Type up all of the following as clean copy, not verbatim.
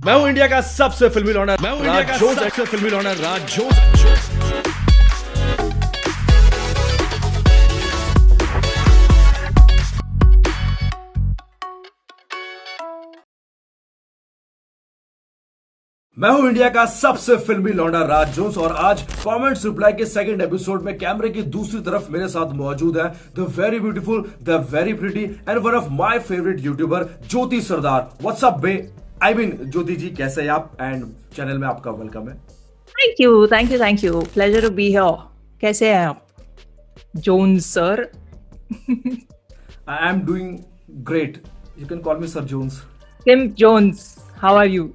मैं हूं इंडिया का सबसे फिल्मी लौंडा, मैं हूं इंडिया का सबसे फिल्मी लौंडा राज जोन्स। मैं हूं इंडिया का सबसे फिल्मी लौंडा राज जोन्स और आज कमेंट्स रिप्लाई के सेकंड एपिसोड में कैमरे की दूसरी तरफ मेरे साथ मौजूद है the very beautiful, the very pretty and one of my favourite YouTuber Jyoti Sardar. What's up bae? I mean Jyoti ji, कैसे हैं आप? एंड चैनल में आपका वेलकम है। Thank you, pleasure to be here. कैसे हैं आप Jones sir? I am doing great, you can call me sir Jones. Tim Jones, how are you?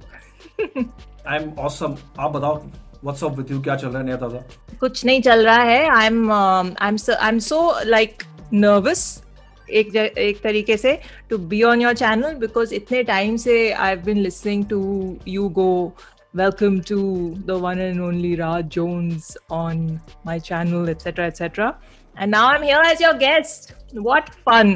I am awesome. आप बताओ व्हाट्स अप विद यू, क्या चल रहा है नया ताजा? कुछ नहीं चल रहा है। I am so like nervous एक तरीके से to be on your channel because इतने टाइम से I have been listening to you go welcome to the one and only Raj Jones on my channel, etc. And now I'm here as your guest. What fun!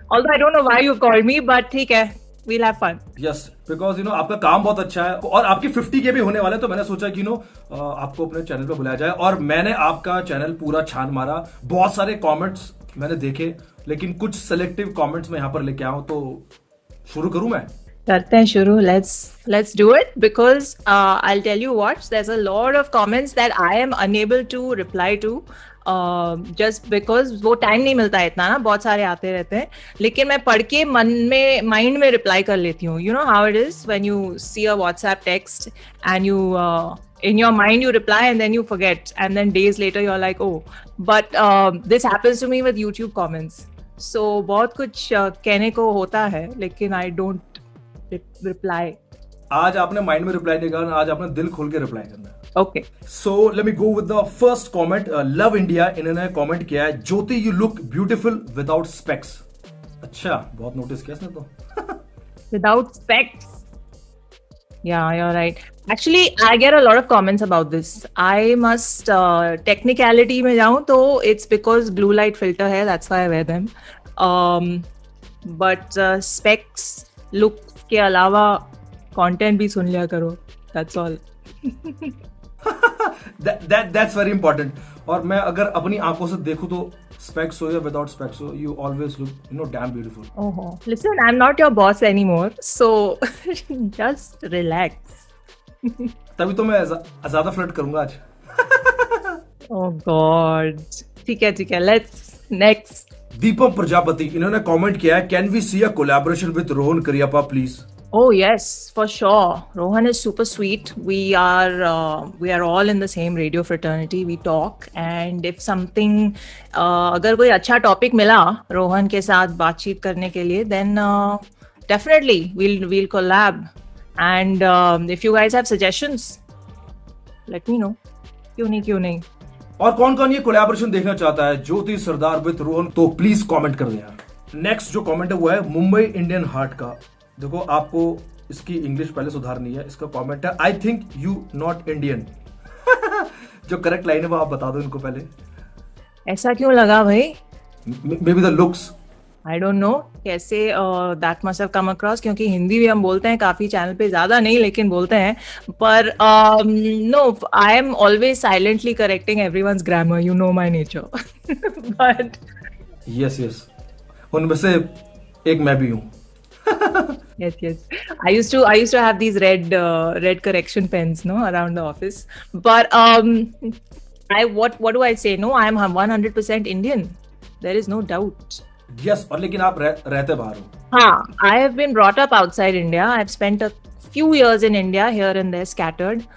Although I don't know why you called me, but ठीक है, we'll have fun. Yes, because आपका काम बहुत अच्छा है और आपकी 50 के भी होने वाले, तो मैंने सोचा कि आपको अपने चैनल पे बुलाया जाए। और मैंने आपका चैनल पूरा छान मारा, बहुत सारे कमेंट्स मैंने देखे, लेकिन कुछ सेलेक्टिव कमेंट्स मैं यहाँ पर लेके आऊं, तो शुरू करूं मैं? करते हैं शुरू। Let's do it because I'll tell you what, there's a lot of comments that I am unable to reply to just because वो टाइम नहीं मिलता है इतना ना, बहुत सारे आते रहते हैं, लेकिन मैं पढ़ के माइंड में रिप्लाई कर लेती हूँ। You know how it is when you see a WhatsApp text and you in your mind you reply and then you forget and then days later you're like oh, but this happens to me with YouTube comments. So बहुत कुछ कहने को होता है लेकिन I don't reply. आज आपने mind में रिप्लाई नहीं करना, आज आपने दिल खोल के रिप्लाई करना है। Okay. So let me go with the first comment. Love India, इन्होंने कमेंट किया है, Jyoti you look beautiful without specs. अच्छा, बहुत नोटिस किया इसने तो। Without specs. Yeah, you're right. Actually, I get a lot of comments about this. I must technicality में जाऊँ तो it's because blue light filter है, that's why I wear them. But specs, looks के अलावा content भी सुन लिया करो, that's all. That's very important. और मैं अगर अपनी आंखों से देखूं तो स्पेक्स हो या विदाउट स्पेक्स हो, you always look damn beautiful. Oh, listen, I'm not your boss anymore, so just relax. तभी तो मैं ज्यादा फ्लर्ट करूंगा आज। Oh God. ठीक है, let's next. दीपक प्रजापति, इन्होंने कमेंट किया है, can we see a collaboration with Rohan Kariappa please? Oh yes, for sure. Rohan is super sweet. We are all in the same radio fraternity. We talk, and if something, अगर कोई अच्छा topic मिला रोहन के साथ बातचीत करने के लिए, then definitely we'll collab. And if you guys have suggestions, let me know. क्यों नहीं? और कौन ये कोलैबोरेशन देखना चाहता है ज्योति सरदार विद रोहन, तो प्लीज कमेंट कर दें। नेक्स्ट जो कमेंट है वो है मुंबई इंडियन हार्ट का। देखो, आपको इसकी इंग्लिश पहले सुधारनी है। इसका कमेंट है, I think you not Indian. जो करेक्ट लाइन है वो आप बता दो इनको पहले। ऐसा क्यों लगा भाई? Maybe the looks, I don't know कैसे that must have come across, क्योंकि हिंदी भी हम बोलते हैं काफी चैनल पे, ज्यादा नहीं लेकिन बोलते हैं, पर no, I am always silently correcting everyone's grammar, you know my nature. But yes, उनमें से एक मैं भी हूँ। Yes. I used to have these red correction pens, no, around the office. But what do I say? No, I am 100% Indian. There is no doubt. Yes, और लेकिन आप रहते बाहर हो। हाँ, I have been brought up outside India. I've spent a few years in India, here and there scattered.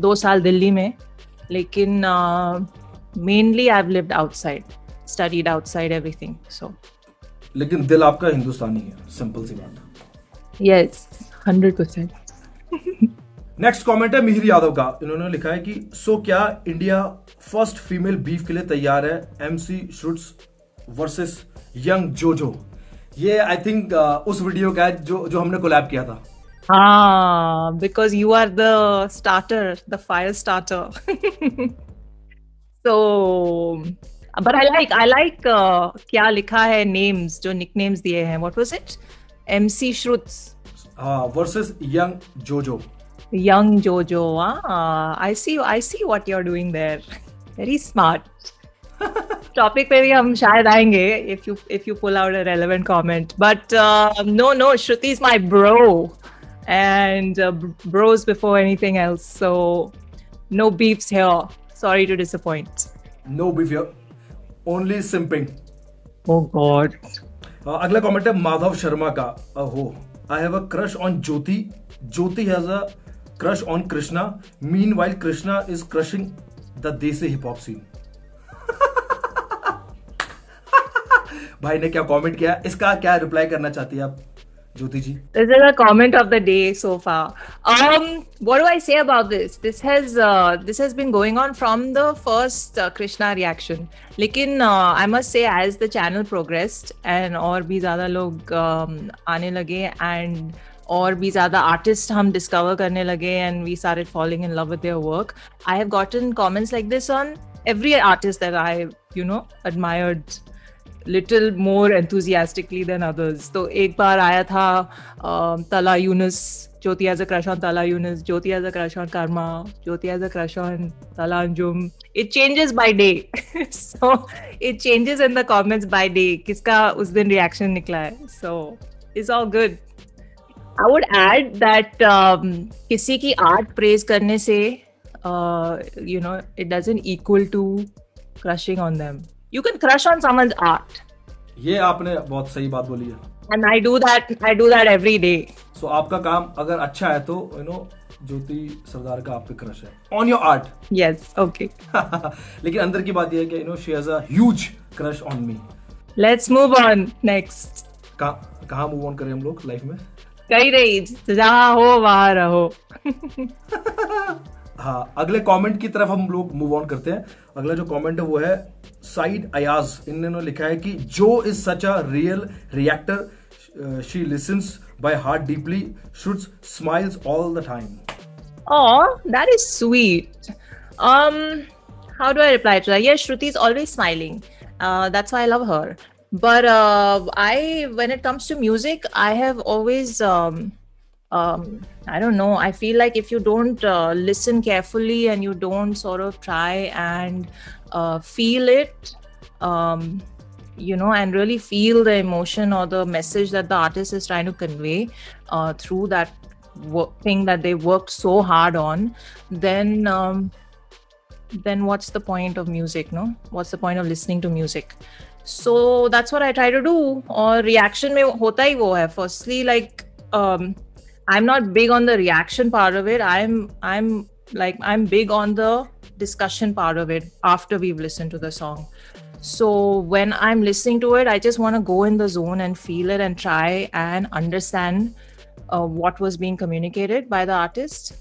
2 साल दिल्ली में, लेकिन mainly I've lived outside, studied outside, everything. So. लेकिन दिल आपका हिंदुस्तानी है, सिंपल सी बात। Yes, 100%. नेक्स्ट कमेंट है मिहिर यादव का। इन्होंने लिखा है कि सो क्या इंडिया फर्स्ट फीमेल बीफ के लिए तैयार है? MC श्रुट्स वर्सेस यंग जोजो। ये आई थिंक उस वीडियो का है जो हमने कोलैब किया था। हाँ, because you are the starter, the fire starter. So but I like क्या लिखा है names, जो nicknames दिए हैं. What was it? MC Shruts. हाँ वर्सेस यंग जोजो. Young Jojo, I see what you're doing there. Very smart. Topic पे भी हम शायद आएंगे if you pull out a relevant comment. But no, Shruti is my bro, and bros before anything else. So no beefs here. Sorry to disappoint. No beef here. Only simping. Oh God. अगला comment है माधव शर्मा का. हो I have a crush on Jyoti. Jyoti has a crush on Krishna. Meanwhile Krishna is crushing the देसी hip hop scene. भाई ने क्या comment किया, इसका क्या रिप्लाई करना चाहती है आप ज्योति जी? This is a comment of the day so far. What do I say about this? This has been going on from the first Krishna reaction. लेकिन I must say as the channel progressed and और भी ज़्यादा लोग आने लगे and और भी ज़्यादा artists हम discover करने लगे and we started falling in love with their work. I have gotten comments like this on every artist that I admired little more enthusiastically than others. तो एक बार आया था Tala Yunus. Jyoti has a crush on Tala Yunus. Jyoti has a crush on Karma. Jyoti has a crush on Tala Anjum. It changes by day. So it changes in the comments by day. किसका उस दिन reaction निकला है. So it's all good. I would add that किसी की art praise करने से it doesn't equal to crushing on them. You can crush on someone's art. ये आपने बहुत सही बात बोली है. And I do that every day. So आपका काम अगर अच्छा है तो ज्योति सरदार का आप पे क्रश है on your art. Yes, okay. लेकिन अंदर की बात ये है कि she has a huge crush on me. Let's move on next. कहाँ मूव ऑन करें हम लोग लाइफ में? कहीं नहीं, जहाँ हो वहाँ रहो. हाँ अगले कमेंट की तरफ हम लोग मूव ऑन करते हैं. अगला जो कमेंट है वो है साइड अयाज. इन्होंने लिखा है कि जो is such a real reactor. She lessons by heart deeply. Should smiles all the time. Oh, that is sweet. How do I reply to that? Yes, Shruti is always smiling. That's why I love her. But when it comes to music, I have always I don't know. I feel like if you don't listen carefully and you don't sort of try and feel it, and really feel the emotion or the message that the artist is trying to convey through that thing that they worked so hard on, then what's the point of music, no? What's the point of listening to music? So that's what I try to do. Or reaction में होता ही वो है. Firstly, like I'm not big on the reaction part of it. I'm big on the discussion part of it after we've listened to the song. So when I'm listening to it, I just want to go in the zone and feel it and try and understand what was being communicated by the artist.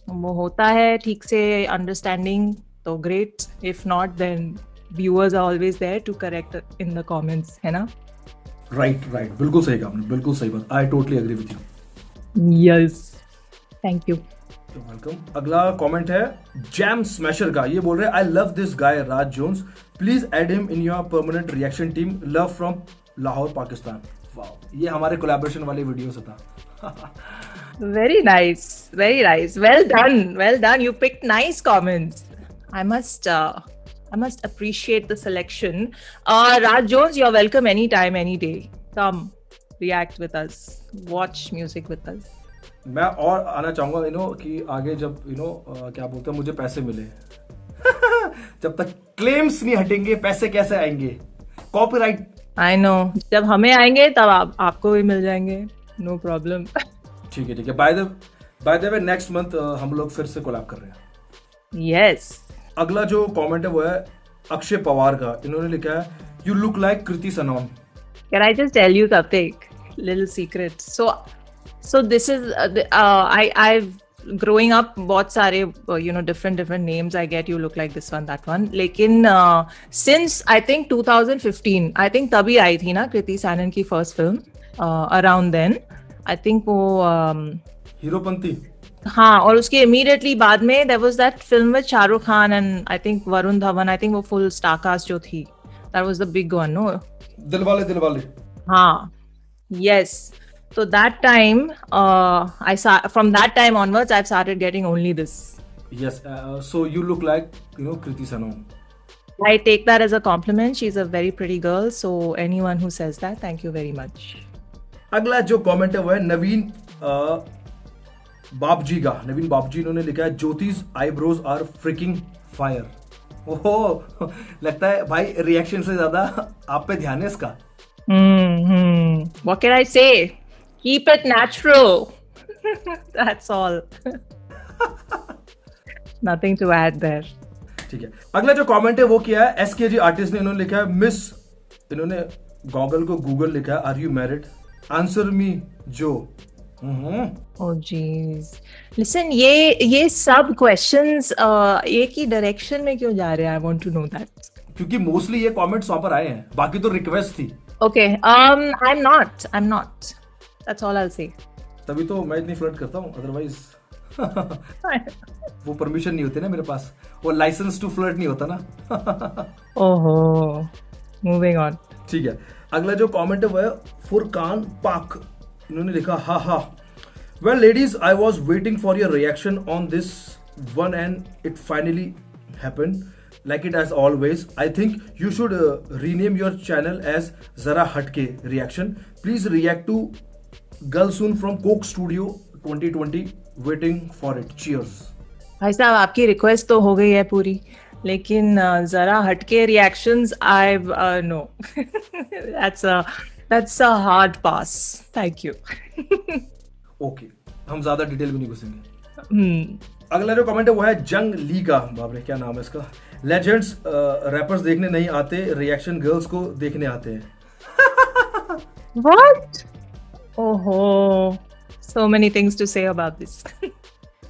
वो होता है ठीक से understanding तो great. If not, then viewers are always there to correct in the comments, है ना? Right. बिल्कुल सही कहा आपने. बिल्कुल सही बात. I totally agree with you. Yes. Thank you. Welcome. अगला कमेंट है जैम स्मैशर का. ये बोल रहे हैं I love this guy Raj Jones. Please add him in your permanent reaction team. Love from Lahore Pakistan. Wow, ये हमारे कोलैबोरेशन वाले वीडियो से था. Very nice. Well done. You picked nice comments. I must appreciate the selection. Raj Jones, you're welcome anytime, any day. Come react with us. Watch music with us. मैं और आना चाहूंगा कि आगे जब क्या बोलते हैं मुझे पैसे मिले. जब तक क्लेम्स नहीं हटेंगे पैसे कैसे आएंगे? कॉपीराइट. I know. जब हमें आएंगे तब आपको भी मिल जाएंगे. No problem. ठीक है. By the way next month हम लोग फिर से कोलैब कर रहे हैं. Yes. अगला जो कमेंट है वो है अक्षय पवार का. इन्होंने लिखा है you look like Kriti Sanon. Can I just tell you something? Little secret. So this is I've growing up बहुत सारे different names I get. You look like this one, that one. लेकिन since I think 2015, I think तभी आई थी ना कृति सैनन की first film. Around then, I think वो हीरोपंती. हाँ, और उसके immediately बाद में there was that film with Shahrukh Khan and I think Varun Dhawan. I think वो full star cast जो थी. That was the big one, no? Dilwale. हाँ, yes. So that time, from that time onwards, I've started getting only this. Yes, so you look like, Kriti Sanon. I take that as a compliment. She's a very pretty girl. So anyone who says that, thank you very much. अगला जो comment है वो है नवीन बापजी का। नवीन बापजी इन्होंने लिखा है ज्योतिष आईब्रोज आर फ्रिकिंग फायर। ओहो, लगता है भाई रिएक्शन से ज्यादा आप पे ध्यान है इसका। What can I say? Keep it natural. That's all. Nothing to add there. ठीक है, अगला जो कमेंट है वो किया है एसकेजी आर्टिस्ट ने। इन्होंने लिखा है मिस, इन्होंने गॉगल को गूगल लिखा है, are you married, answer me जो। Oh jeez. Listen, ये सब questions एक ही डायरेक्शन में क्यों जा रहे हैं? I want to know that. क्योंकि मोस्टली ये कमेंट्स वहां पर आए हैं, बाकी तो रिक्वेस्ट थी। Okay. I'm not. That's all I'll say. तभी तो मैं इतनी फ्लर्ट करता हूँ, अदरवाइज वो परमिशन नहीं होती ना मेरे पास, वो लाइसेंस टू फ्लर्ट नहीं होता ना। ओहो, मूविंग ऑन। ठीक है, अगला जो कमेंट है वो है फुरकान पाक। इन्होंने लिखा हा हा, well ladies I was waiting for your reaction on this one and it finally happened like it as always. I think you should rename your channel as Zara Hatke Reaction. Please react to Girl Soon from Coke Studio 2020. Waiting for it. Cheers. भाई साहब, आपकी request तो हो गई है पूरी, लेकिन जरा हटके reactions I know that's a hard pass. Thank you. Okay, हम ज्यादा डिटेल में नहीं घुसेंगे। अगला जो कमेंट है वो है जंग ली का। बाप रे, क्या नाम है इसका। लेजेंड्स रैपर्स देखने नहीं आते, रिएक्शन गर्ल्स को देखने आते हैं। What? ओहो, so many things to say about this.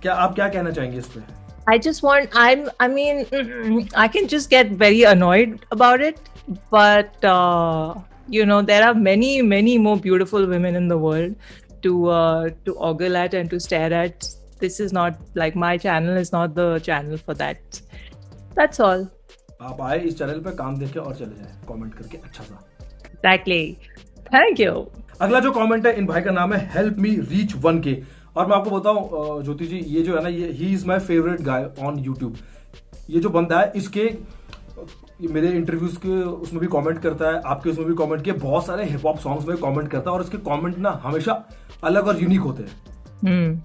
क्या आप क्या कहना चाहेंगे इस पे? I just want, I mean, I can just get very annoyed about it, but there are many more beautiful women in the world to ogle at and to stare at. This is not like, my channel is not the channel for that. That's all. आप आए इस channel पे काम देखे और चले जाए comment करके अच्छा सा। Exactly. Thank you. अगला जो कमेंट है इन भाई का नाम है हेल्प मी रीच 1K। और मैं आपको बताऊं ज्योति जी, ये जो है ना, ये he is my favourite guy on YouTube. ये जो बंदा है, इसके मेरे इंटरव्यूज के उसमें भी कमेंट करता है, आपके उसमें भी कमेंट किया, बहुत सारे हिप हॉप सॉन्ग्स में कमेंट करता है और इसके कमेंट ना हमेशा अलग और यूनिक होते हैं।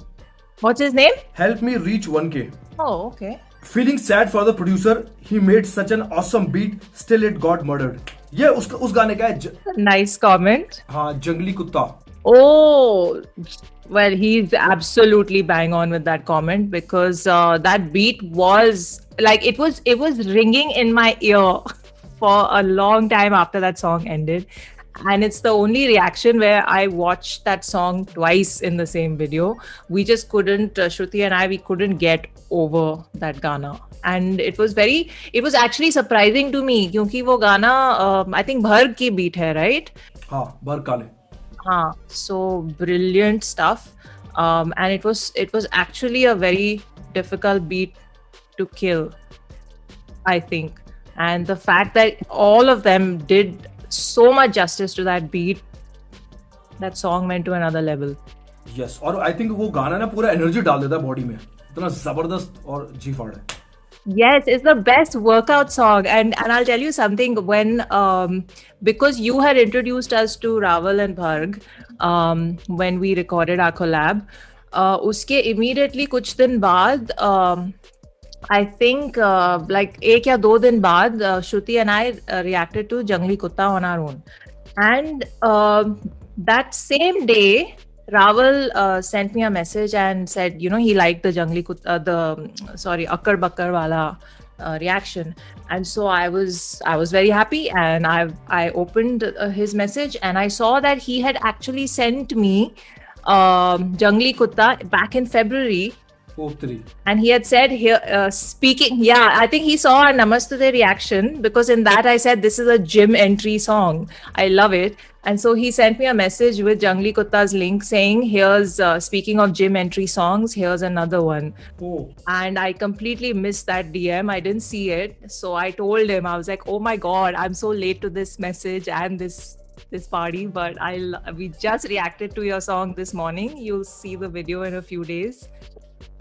What's his name? Help me reach 1K. Oh, okay. Feeling sad for the producer. He made such an awesome beat. Still it got murdered. ये उस गाने का है। Nice comment. हाँ, जंगली कुत्ता। Oh, well, he's absolutely bang on with that comment, because that beat was like, it was ringing in my ear for a long time after that song ended. And it's the only reaction where I watched that song twice in the same video. We just couldn't, Shruti and I, we couldn't get over that Gana. And it was actually surprising to me, क्योंकि वो गाना I think भर्ग की beat है, right? हाँ, भर्ग काले। हाँ, so brilliant stuff. And it was actually a very difficult beat to kill, I think. And the fact that all of them did so much justice to that beat, that song went to another level. Yes, और I think वो गाना ना पूरा energy डाल देता है body में, इतना जबरदस्त और जी फाड़ है। Yes, it's the best workout song, and I'll tell you something. When because you had introduced us to Raval and Bharg when we recorded our collab, उसके immediately कुछ दिन बाद, I think like एक या दो दिन बाद, Shruti and I reacted to Jangli Kutta on our own, and that same day Raval sent me a message and said, he liked the Jangli Kutta, Akkar Bakkar wala reaction, and so I was very happy, and I opened his message and I saw that he had actually sent me Jangli Kutta back in February. And he had said here, I think he saw our Namaste reaction, because in that I said, this is a gym entry song. I love it. And so he sent me a message with Jangli Kutta's link saying, here's, speaking of gym entry songs, here's another one. Oh. And I completely missed that DM. I didn't see it. So I told him, I was like, oh my God, I'm so late to this message and this this party, but we just reacted to your song this morning. You'll see the video in a few days,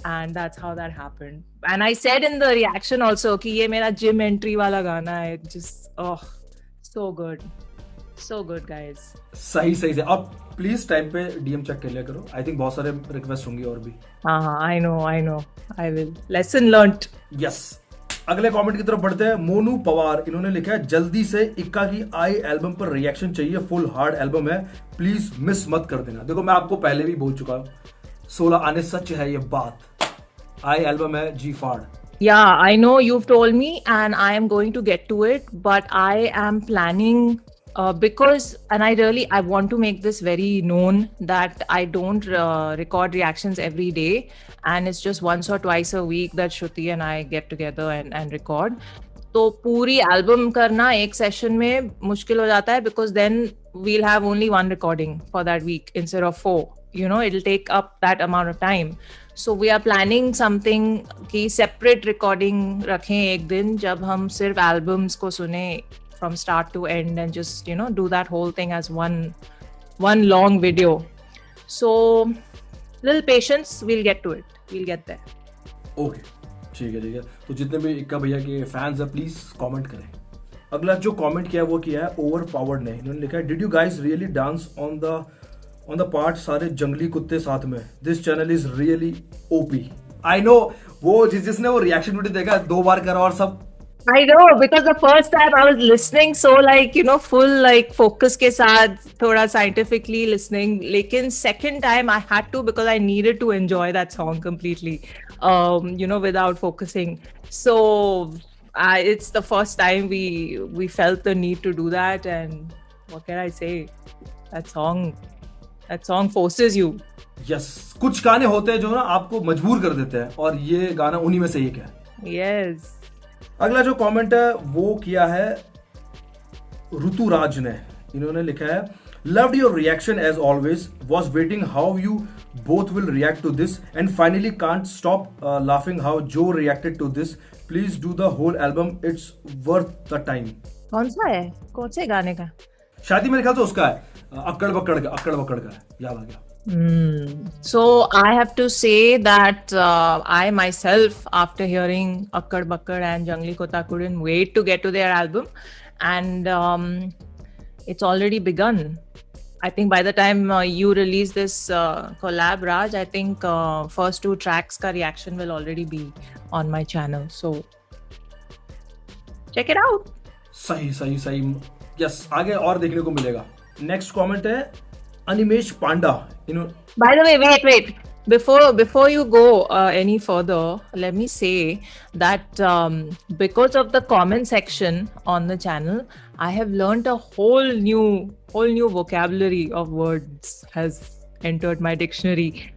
and that's how that happened. And I said in the reaction also कि ये मेरा gym entry वाला गाना है. Just so good guys. सही से आप please time पे डीएम चेक कर लिया करो. आई थिंक बहुत सारे रिक्वेस्ट होंगे और भी. हाँ, I know. I will. Lesson learnt. Yes. अगले कमेंट की तरफ बढ़ते हैं. मोनू पवार इन्होंने लिखा है जल्दी से इक्का की आई एल्बम पर रिएक्शन चाहिए. फुल हार्ड एल्बम है, प्लीज मिस मत कर देना. देखो मैं आपको पहले भी बोल चुका हूँ, 16 आने सच है ये बात. आई एल्बम है जी फाड़. Yeah, I know you've told me, and I am going to get to it, but I am planning because, and I want to make this very known that I don't record reactions every day, and it's just once or twice a week that Shruti and I get together and record. तो पूरी album करना एक session में मुश्किल हो जाता है because then we'll have only one recording for that week instead of 4. You know, it'll take up that amount of time. So we are planning something कि separate recording रखें एक दिन जब हम सिर्फ albums को सुने from start to end and just, you know, do that whole thing as one long video. So little patience, we'll get to it. We'll get there. Okay ठीक है. तो जितने भी इक्का भैया के फैंस हैं प्लीज कमेंट करें. अगला जो कमेंट किया है वो किया है ओवर पावर्ड ने. इन्होंने लिखा है did you guys really dance on the part सारे जंगली कुत्ते साथ में. This channel is really OP. I know वो जिसने वो रिएक्शन वीडियो देखा 2 बार करा और सब. I know, because the first time I was listening so like, you know, full like focus के साथ थोड़ा scientifically listening. लेकिन second time I had to because I needed to enjoy that song completely, you know, without focusing. So it's the first time we felt the need to do that, and what can I say? That song forces you. Yes कुछ गाने होते हैं जो ना आपको मजबूर कर देते हैं और ये गाना उन्हीं में से एक है. Yes. अगला जो कमेंट है वो किया है ऋतुराज ने. इन्होंने लिखा है loved your reaction as always, was waiting how you both will react to this and finally can't stop laughing how Jo reacted to this. Please do the whole album, it's worth the time. कौन सा है? कौन से गाने का? शादी मेरे ख्याल से उसका है, अक्कड़ बक्कड़ का है. याद आ गया. So I have to say that I myself, after hearing Akkad Bakkad and Jangli Kota, couldn't wait to get to their album, and it's already begun. I think by the time you release this collab, Raj, I think first 2 tracks ka reaction will already be on my channel. So check it out. सही. Yes आगे और देखने को मिलेगा. Next comment है अनिमेश पांडा. By the way, wait. Before you go any further, let me say that because of the comment section on the channel, I have learnt a whole new vocabulary of words has entered my dictionary.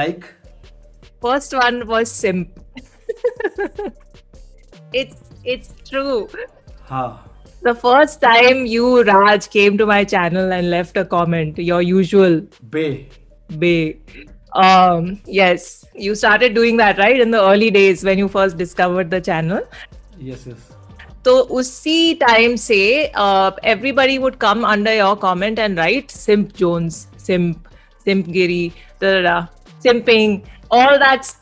Like? First one was simp. It's true. हाँ. The first time you, Raj, came to my channel and left a comment, your usual Bay. Yes, you started doing that, right? In the early days when you first discovered the channel. Yes. So usi time se everybody would come under your comment and write Simp Jones, Simp Giri, simping, all that.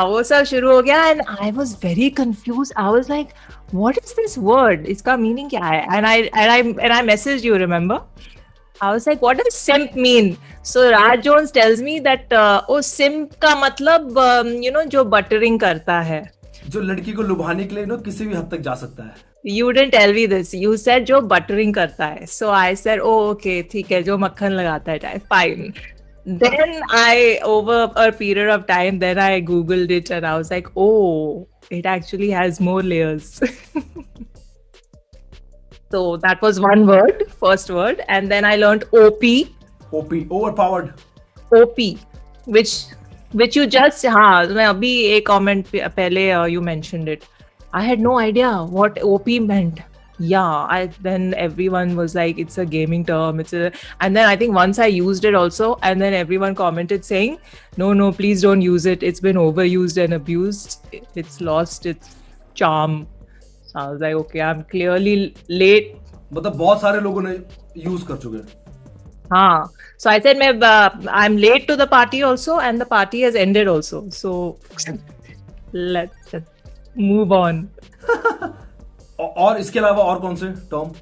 वो सब शुरू हो गया, and I was very confused. I was like, what is this word? इसका meaning क्या है? And I messaged you, remember? I was like, what does simp mean? So Raj Jones tells me that simp का मतलब you know जो buttering करता है, जो लड़की को लुभाने के लिए किसी भी हद तक जा सकता है. You didn't tell me this. You said जो buttering करता है. So I said, oh okay, ठीक है, जो मक्खन लगाता है, fine. Then over a period of time, then I googled it and I was like, oh, it actually has more layers. So that was one word, first word, and then I learned OP, overpowered. OP, which you just मैं अभी एक comment पहले you mentioned it. I had no idea what OP meant. Yeah, then everyone was like, it's a gaming term. And then I think once I used it also, and then everyone commented saying, no, please don't use it. It's been overused and abused. It's lost its charm. So I was like, okay, I'm clearly late मतलब बहुत सारे लोगों ने use कर चुके हैं. हाँ. So I said, I'm late to the party also, and the party has ended also. So let's just move on. और इसके अलावा और कौन से term?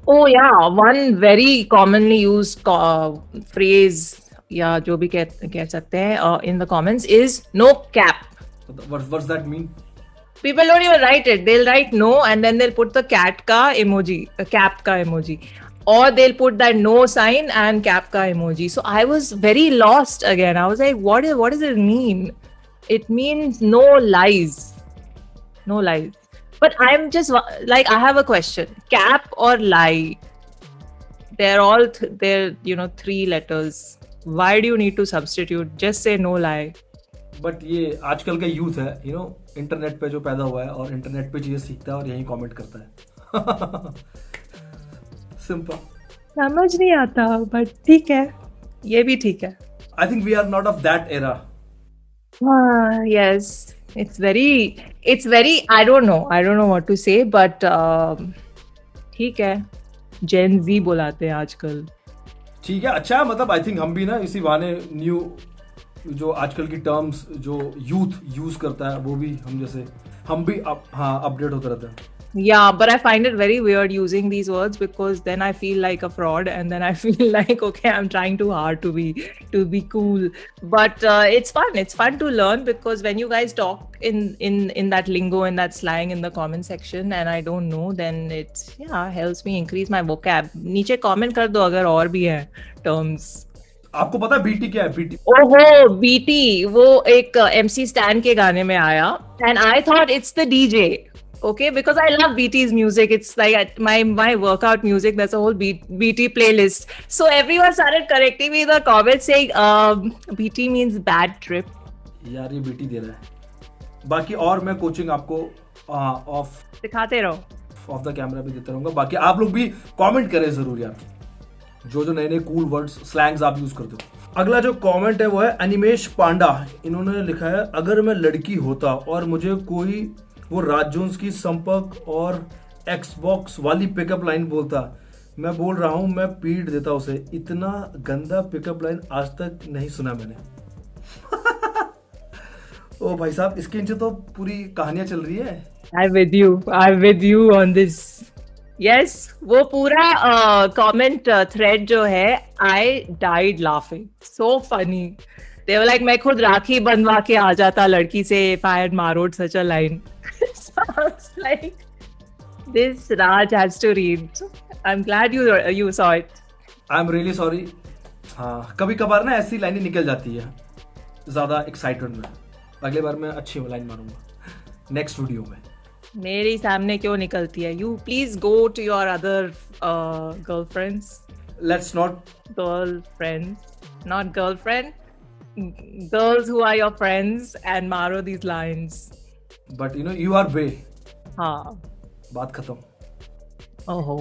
Oh yeah, one very commonly used phrase या जो भी कह सकते हैं in the comments is no cap. What's that mean? People don't even write it. They'll write no and then they'll put the cat ka emoji, cap ka emoji. Or they'll put that no sign and cap ka emoji. So I was very lost again. I was like, what does it mean? It means no lies. No lies. But I'm just like, I have a question. Cap or lie? They're all, they're, 3 letters. Why do you need to substitute? Just say no lie. But ये आजकल का youth है, internet पे जो पैदा हुआ है और इंटरनेट पे चीजें सीखता है और यही कमेंट करता है. सिंपल. समझ नहीं आता, बट ठीक है, ये भी ठीक है. I think we are not of that era. Yes, it's very, I don't know what to say, but ठीक है, Gen Z बुलाते हैं आजकल. ठीक है, अच्छा, मतलब आई थिंक हम भी ना इसी बहाने न्यू जो आजकल की टर्म्स जो यूथ यूज करता है वो भी हम भी अपडेट होते रहते हैं. Yeah, but I find it very weird using these words because then I feel like a fraud and then I feel like, okay, I'm trying too hard to be cool. But it's fun to learn because when you guys talk in that lingo and that slang in the comment section and I don't know, then it helps me increase my vocab. नीचे comment कर दो अगर और भी है terms. आपको पता है बीटी क्या है? बीटी, ओहो, बीटी वो एक MC Stan के गाने में आया and I thought it's the DJ. Okay, because I love BT's music. It's like my workout music. There's a whole BT playlist. So everyone started correcting me in the comments saying BT means bad trip. यार ये BT दे रहा है. बाकी और मैं coaching आपको of दिखाते रहो, ऑफ द कैमरा भी देता रहूंगा. बाकी आप लोग भी कमेंट करें जरूर यार, जो नए कूल वर्ड्स स्लैंग्स आप यूज करते हो. अगला जो कमेंट है वो है अनिमेश पांडा. इन्होंने लिखा है, अगर मैं लड़की होता और मुझे कोई वो राज जोन्स की संपर्क और एक्सबॉक्स वाली पिकअप लाइन बोलता, मैं बोल रहा हूं मैं पीट देता उसे. इतना गंदा पिकअप लाइन आज तक नहीं सुना मैंने. ओ भाई साहब, इसके नीचे तो पूरी कहानियां चल रही है. I'm with you on this. Yes, वो पूरा comment thread जो है, I died laughing. So funny. They were like, मैं खुद राखी बंधवा के आ जाता लड़की से if I had borrowed such a line. So I was like, this Raj has to read. I'm glad you saw it. I'm really sorry. हाँ, कभी कभार ना ऐसी लाइनें निकल जाती है ज्यादा एक्साइटेड में. अगले बार मैं अच्छी लाइन मारूंगा नेक्स्ट वीडियो में. मेरे सामने क्यों निकलती है? You please go to your other girlfriends. Let's not. Girlfriends, not girlfriend. Girls who are your friends and मारो these lines. But you are bae. हाँ. बात खत्म. ओहो,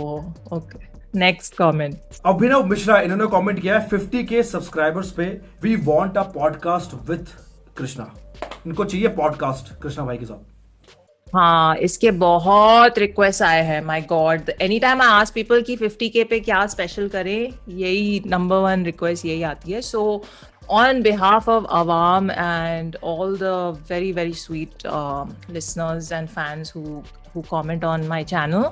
okay. Next comment. अभिनव मिश्रा, इन्होंने कमेंट किया है 50K सब्सक्राइबर्स पे we want a podcast with Krishna. इनको चाहिए पॉडकास्ट कृष्णा भाई के साथ. हाँ, इसके बहुत रिक्वेस्ट आए हैं. My God, any time I ask people कि 50K पे क्या स्पेशल करें, यही नंबर 1 रिक्वेस्ट यही आती है. सो on behalf of Awam and all the very, very sweet listeners and fans who comment on my channel,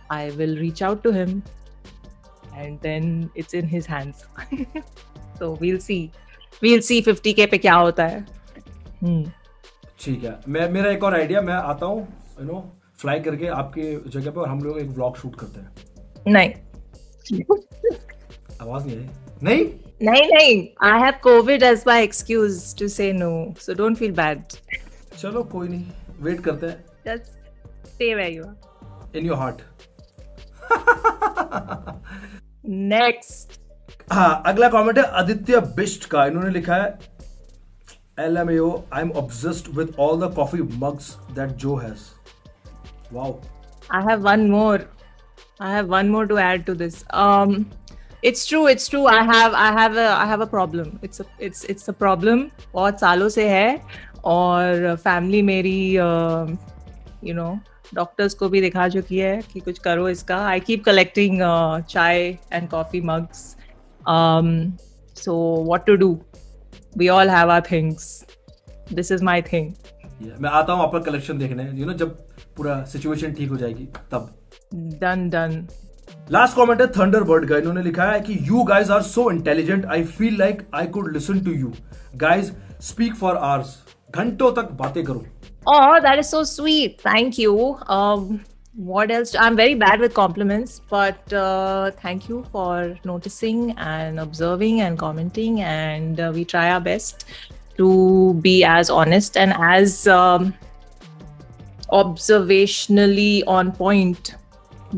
I will reach out to him and then it's in his hands. So we'll see 50K पे क्या होता है. ठीक है, मेरा एक और idea, मैं आता हूँ फ्लाई करके आपके जगह पे और हम लोग एक व्लॉग शूट करते हैं. नहीं. आवाज नहीं आई. नहीं. I have COVID as my excuse to say no, so don't feel bad. चलो कोई नहीं, वेट करते हैं. Just stay where you are. In your heart. Next. हाँ, अगला कमेंट है आदित्य बिष्ट का. इन्होंने लिखा है LMAO, I'm obsessed with all the coffee mugs that Joe has. Wow. I have one more to add to this. It's true. I have a problem. It's a problem. बहुत सालों से है और फैमिली मेरी डॉक्टर्स को भी दिखा चुकी है कि कुछ करो इसका. आई कीप कलेक्टिंग चाय and coffee mugs. So what to do? We all have our things. This is my thing. मैं आता हूँ आपका कलेक्शन देखने, जब पूरा सिचुएशन ठीक हो जाएगी तब. Done. लास्ट कमेंट है थंडरबर्ड का. इन्होंने लिखा है कि you guys are so intelligent, I feel like I could listen to you guys, speak for hours. घंटों तक बातें करो. Oh, that is so sweet. Thank you. What else? I'm very bad with compliments, but thank you for noticing and observing and commenting. And we try our best to be as honest and as observationally on point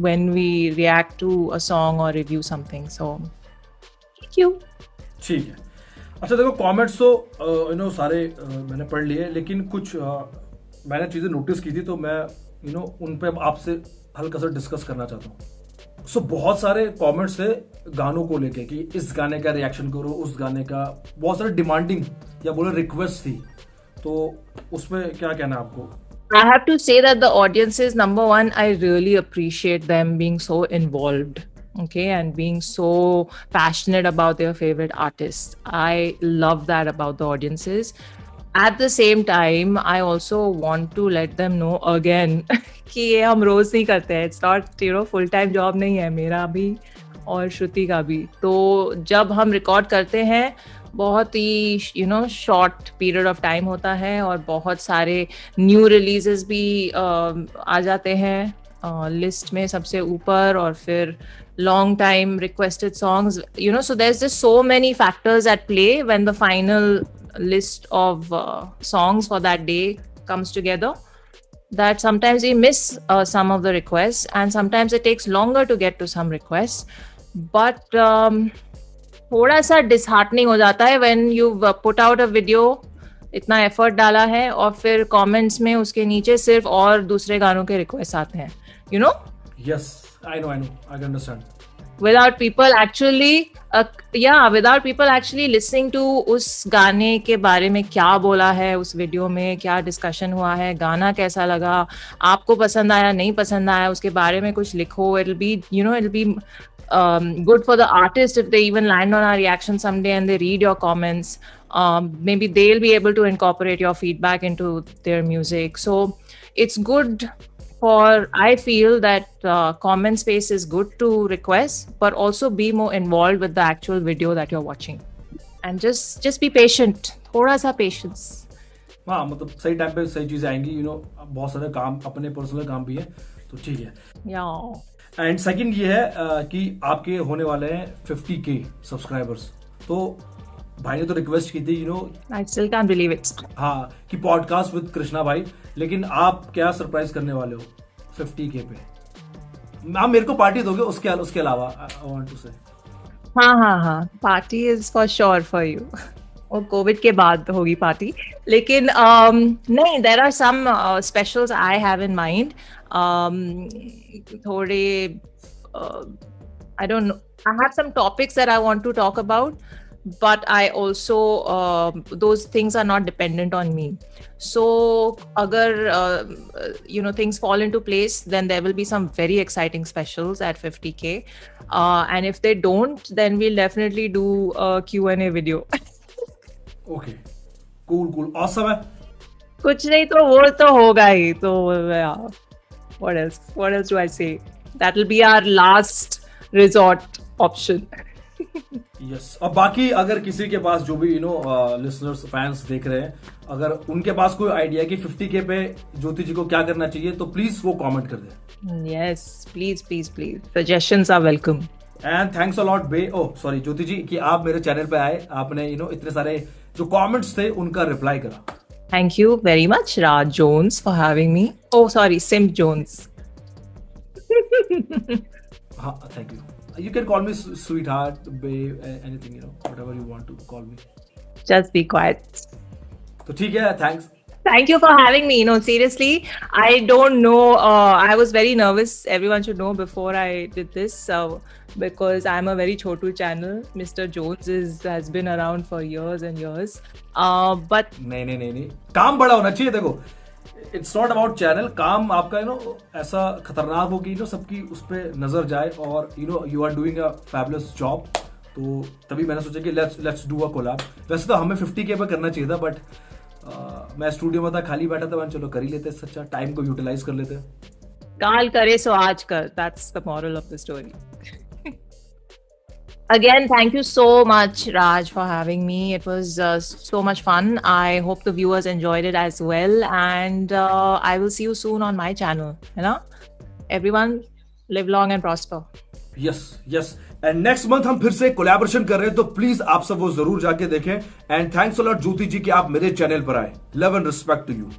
when we react to a song or review something. So, thank you. ठीक है. अच्छा देखो, comments तो सारे मैंने पढ़ लिए, लेकिन कुछ मैंने चीज़ें नोटिस की थी, तो मैं उन पे आपसे हल्का सा डिस्कस करना चाहता हूँ. सो बहुत सारे कमेंट्स थे गानों को लेके कि इस गाने का रिएक्शन करो, उस गाने का. बहुत सारे डिमांडिंग या बोले रिक्वेस्ट थी, तो उसमें क्या कहना है आपको? I have to say that the audiences, number one, I really appreciate them being so involved, okay, and being so passionate about their favorite artists. I love that about the audiences. At the same time, I also want to let them know again कि ये हम रोज नहीं करते हैं. It's not, full time job नहीं है मेरा भी और श्रुति का भी. तो जब हम रिकॉर्ड करते हैं, बहुत ही शॉर्ट पीरियड ऑफ टाइम होता है और बहुत सारे न्यू रिलीजेस भी आ जाते हैं लिस्ट में सबसे ऊपर, और फिर long time requested songs, so there's just so many factors at play when the final list of songs for that day comes together, that sometimes we miss some of the requests, and sometimes it takes longer to get to some requests, but थोड़ा सा disheartening हो जाता है when you've put out a video, इतना effort डाला है, और फिर कमेंट्स में उसके नीचे सिर्फ और दूसरे गानों के रिक्वेस्ट आते हैं, Yes, I know, I can understand. without people actually listening to उस गाने के बारे में क्या बोला है उस वीडियो में, क्या डिस्कशन हुआ है, गाना कैसा लगा, आपको पसंद आया नहीं पसंद आया, उसके बारे में कुछ लिखो. it'll be good for the artist if they even land on our reaction someday and they read your comments. Maybe they'll be able to incorporate your feedback into their music. So it's good I feel that comment space is good to request, but also be more involved with the actual video that you're watching. And just be patient. थोड़ा सा patience. हाँ, मतलब सही time पे सही चीजें आएंगी. बहुत सारे काम, अपने पर्सनल काम भी है, तो ठीक है. Yeah. एंड सेकंड ये है कि आपके होने वाले हैं 50K सब्सक्राइबर्स. तो भाई ने तो रिक्वेस्ट की थी, I still can't believe it. हाँ, कि पॉडकास्ट विद कृष्णा भाई, लेकिन आप क्या सरप्राइज करने वाले हो 50K पे? आप मेरे को पार्टी दोगे उसके अलावा? आई वांट टू से हाँ, party is for sure for you. और कोविड के बाद होगी पार्टी, लेकिन नहीं, there are some specials I have in mind. थोड़े I don't know, I have some topics that I want to talk about, but I also those things are not dependent on me. So agar things fall into place, then there will be some very exciting specials at 50K, and if they don't, then we'll definitely do a Q&A video. Okay, cool, awesome है. कुछ नहीं तो वो तो होगा ही. तो what else do I say? That will be our last resort option. Yes. अब बाकी अगर किसी के पास, जो भी लिसनर्स, फैंस देख रहे हैं, अगर उनके पास कोई आइडिया कि 50K पे ज्योति जी को क्या करना चाहिए, तो प्लीज वो कमेंट कर दें. Yes, please. Suggestions are welcome. And thanks a lot sorry Jyoti ji, कि आप मेरे चैनल पे आए. आपने इतने सारे जो कमेंट्स थे उनका रिप्लाई करा. Thank you very much, Raj Jones, for having me. Oh, sorry, Sim Jones. हाँ, thank you. You can call me sweetheart, babe, anything, whatever you want to call me. Just be quiet. तो ठीक है, thanks. Thank you for having me. Seriously, I don't know. I was very nervous. Everyone should know before I did this, because I'm a very chotu channel. Mr. Jones has been around for years and years. But नहीं, काम बड़ा होना चाहिए. देखो, it's not about channel, काम आपका ऐसा खतरनाक हो कि सबकी उस पर नजर जाए और you are doing a fabulous job. तो तभी मैंने सोचा कि लेट्स डू अ कोलैब। वैसे तो हमें 50K पे करना चाहिए था, बट मैं स्टूडियो में था, खाली बैठा था, मैंने चलो कर ही लेते, सच्चा टाइम को यूटिलाइज कर लेते। काल करे सो आज कर, that's the moral of the story. Again, thank you so much, Raj, for having me. It was so much fun. I hope the viewers enjoyed it as well. And I will see you soon on my channel. You know, everyone, live long and prosper. Yes yes, and next month हम फिर से collaboration कर रहे हैं, तो please आप सब वो जरूर जाके देखें। And thanks a lot Jyoti ji कि आप मेरे चैनल पर आए। Love and respect to you.